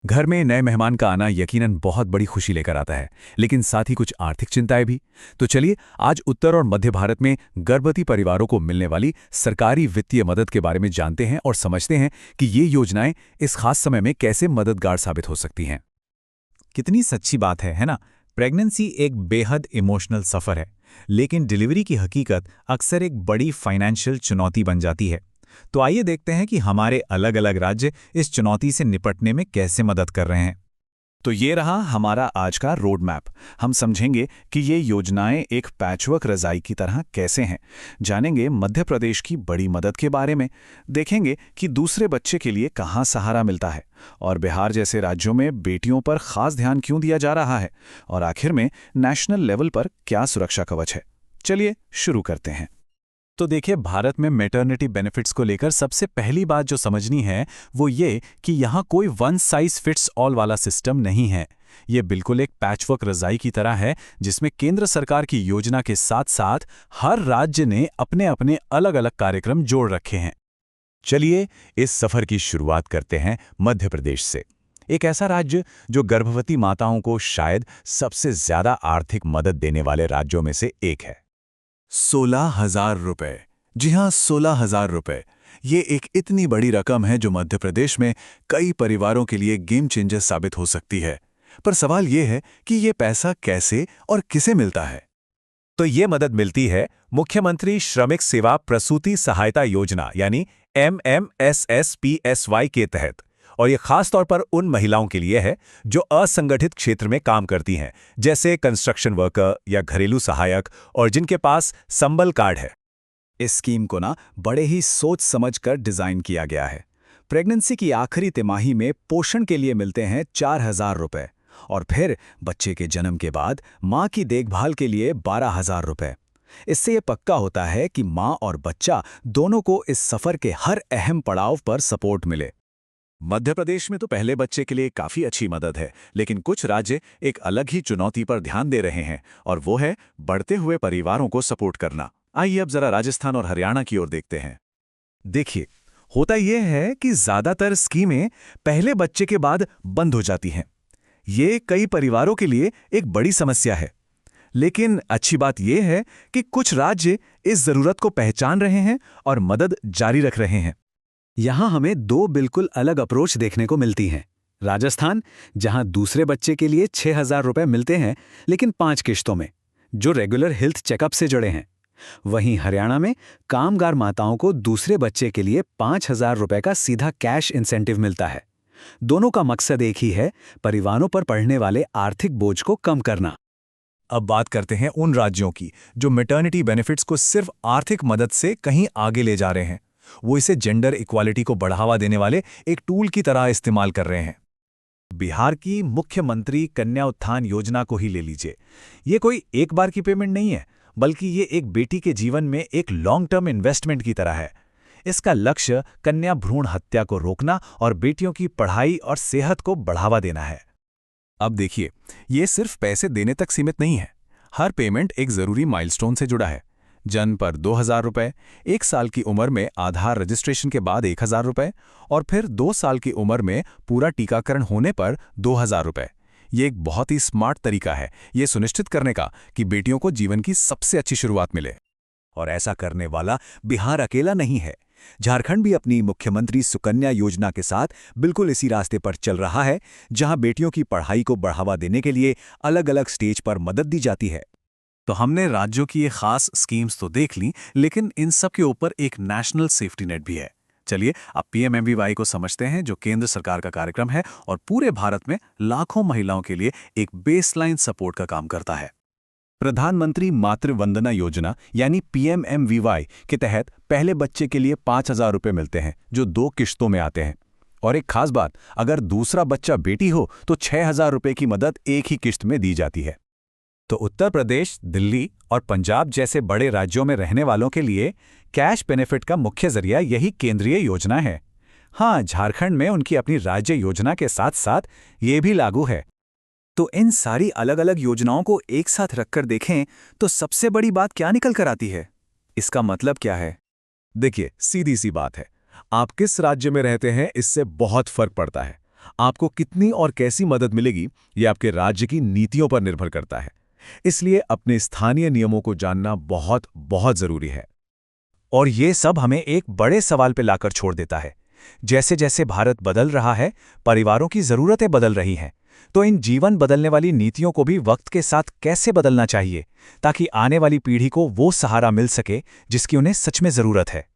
घर में नए मेहमान का आना यकीनन बहुत बड़ी खुशी लेकर आता है, लेकिन साथ ही कुछ आर्थिक चिंताएं भी। तो चलिए आज उत्तर और मध्य भारत में गर्भवती परिवारों को मिलने वाली सरकारी वित्तीय मदद के बारे में जानते हैं और समझते हैं कि ये योजनाएं इस खास समय में कैसे मददगार साबित हो सकती हैं। कितनी सच्ची बात है ना। प्रेगनेंसी एक बेहद इमोशनल सफ़र है, लेकिन डिलीवरी की हकीकत अक्सर एक बड़ी फाइनेंशियल चुनौती बन जाती है। तो आइए देखते हैं कि हमारे अलग अलग राज्य इस चुनौती से निपटने में कैसे मदद कर रहे हैं। तो ये रहा हमारा आज का रोड मैप। हम समझेंगे कि ये योजनाएं एक पैचवर्क रज़ाई की तरह कैसे हैं, जानेंगे मध्य प्रदेश की बड़ी मदद के बारे में, देखेंगे कि दूसरे बच्चे के लिए कहाँ सहारा मिलता है और बिहार जैसे राज्यों में बेटियों पर खास ध्यान क्यों दिया जा रहा है, और आखिर में नेशनल लेवल पर क्या सुरक्षा कवच है। चलिए शुरू करते हैं। तो देखिए, भारत में मैटरनिटी बेनिफिट्स को लेकर सबसे पहली बात जो समझनी है वो ये कि यहाँ कोई वन साइज फिट्स ऑल वाला सिस्टम नहीं है। ये बिल्कुल एक पैचवर्क रज़ाई की तरह है, जिसमें केंद्र सरकार की योजना के साथ साथ हर राज्य ने अपने अपने अलग अलग कार्यक्रम जोड़ रखे हैं। चलिए इस सफर की शुरुआत करते हैं मध्य प्रदेश से। एक ऐसा राज्य जो गर्भवती माताओं को शायद सबसे ज्यादा आर्थिक मदद देने वाले राज्यों में से एक है। 16,000 रुपए। जी हाँ, 16,000 रुपए। ये एक इतनी बड़ी रकम है जो मध्य प्रदेश में कई परिवारों के लिए गेम चेंजर साबित हो सकती है। पर सवाल ये है कि ये पैसा कैसे और किसे मिलता है। तो ये मदद मिलती है मुख्यमंत्री श्रमिक सेवा प्रसूति सहायता योजना यानी MMSSPSY के तहत। और ये खास तौर पर उन महिलाओं के लिए है जो असंगठित क्षेत्र में काम करती हैं, जैसे कंस्ट्रक्शन वर्कर या घरेलू सहायक, और जिनके पास संबल कार्ड है। इस स्कीम को बड़े ही सोच समझकर डिज़ाइन किया गया है। प्रेगनेंसी की आखिरी तिमाही में पोषण के लिए मिलते हैं 4,000 रुपए, और फिर बच्चे के जन्म के बाद माँ की देखभाल के लिए 12,000 रुपए। इससे ये पक्का होता है कि माँ और बच्चा दोनों को इस सफ़र के हर अहम पड़ाव पर सपोर्ट मिले। मध्य प्रदेश में तो पहले बच्चे के लिए काफी अच्छी मदद है, लेकिन कुछ राज्य एक अलग ही चुनौती पर ध्यान दे रहे हैं, और वो है बढ़ते हुए परिवारों को सपोर्ट करना। आइए अब जरा राजस्थान और हरियाणा की ओर देखते हैं। देखिए, होता यह है कि ज्यादातर स्कीमें पहले बच्चे के बाद बंद हो जाती हैं। ये कई परिवारों के लिए एक बड़ी समस्या है, लेकिन अच्छी बात यह है कि कुछ राज्य इस जरूरत को पहचान रहे हैं और मदद जारी रख रहे हैं। यहाँ हमें दो बिल्कुल अलग अप्रोच देखने को मिलती हैं। राजस्थान, जहाँ दूसरे बच्चे के लिए 6,000 रुपए मिलते हैं, लेकिन 5 किश्तों में, जो रेगुलर हेल्थ चेकअप से जुड़े हैं। वहीं हरियाणा में कामगार माताओं को दूसरे बच्चे के लिए 5,000 रुपए का सीधा कैश इंसेंटिव मिलता है। दोनों का मकसद एक ही है, परिवारों पर पड़ने वाले आर्थिक बोझ को कम करना। अब बात करते हैं उन राज्यों की जो मैटरनिटी बेनिफिट्स को सिर्फ आर्थिक मदद से कहीं आगे ले जा रहे हैं। वो इसे जेंडर इक्वालिटी को बढ़ावा देने वाले एक टूल की तरह इस्तेमाल कर रहे हैं। बिहार की मुख्यमंत्री कन्या उत्थान योजना को ही ले लीजिए। ये कोई एक बार की पेमेंट नहीं है, बल्कि ये एक बेटी के जीवन में एक लॉन्ग टर्म इन्वेस्टमेंट की तरह है। इसका लक्ष्य कन्या भ्रूण हत्या को रोकना और बेटियों की पढ़ाई और सेहत को बढ़ावा देना है। अब देखिए, ये सिर्फ पैसे देने तक सीमित नहीं है। हर पेमेंट एक जरूरी माइलस्टोन से जुड़ा है। जन्म पर 2,000 रुपए, 1 साल की उम्र में आधार रजिस्ट्रेशन के बाद 1,000 रुपए, और फिर 2 साल की उम्र में पूरा टीकाकरण होने पर 2,000 रुपए। ये एक बहुत ही स्मार्ट तरीका है ये सुनिश्चित करने का कि बेटियों को जीवन की सबसे अच्छी शुरुआत मिले। और ऐसा करने वाला बिहार अकेला नहीं है। झारखंड भी अपनी मुख्यमंत्री सुकन्या योजना के साथ बिल्कुल इसी रास्ते पर चल रहा है, जहां बेटियों की पढ़ाई को बढ़ावा देने के लिए अलग अलग स्टेज पर मदद दी जाती है। तो हमने राज्यों की ये खास स्कीम्स तो देख ली, लेकिन इन सब के ऊपर एक नेशनल सेफ्टी नेट भी है। चलिए अब PMMVY को समझते हैं, जो केंद्र सरकार का कार्यक्रम है और पूरे भारत में लाखों महिलाओं के लिए एक बेसलाइन सपोर्ट का काम करता है। प्रधानमंत्री मातृ वंदना योजना यानी PMMVY के तहत पहले बच्चे के लिए 5,000 रुपए मिलते हैं, जो 2 किश्तों में आते हैं। और एक खास बात, अगर दूसरा बच्चा बेटी हो तो 6,000 रुपए की मदद एक ही किश्त में दी जाती है। तो उत्तर प्रदेश, दिल्ली और पंजाब जैसे बड़े राज्यों में रहने वालों के लिए कैश बेनिफिट का मुख्य जरिया यही केंद्रीय योजना है। हाँ, झारखंड में उनकी अपनी राज्य योजना के साथ साथ ये भी लागू है। तो इन सारी अलग अलग योजनाओं को एक साथ रखकर देखें तो सबसे बड़ी बात क्या निकल कर आती है? इसका मतलब क्या है? देखिए, सीधी सी बात है, आप किस राज्य में रहते हैं इससे बहुत फर्क पड़ता है। आपको कितनी और कैसी मदद मिलेगी ये आपके राज्य की नीतियों पर निर्भर करता है। इसलिए अपने स्थानीय नियमों को जानना बहुत बहुत जरूरी है। और ये सब हमें एक बड़े सवाल पे लाकर छोड़ देता है। जैसे जैसे भारत बदल रहा है, परिवारों की ज़रूरतें बदल रही हैं, तो इन जीवन बदलने वाली नीतियों को भी वक्त के साथ कैसे बदलना चाहिए, ताकि आने वाली पीढ़ी को वो सहारा मिल सके जिसकी उन्हें सच में ज़रूरत है।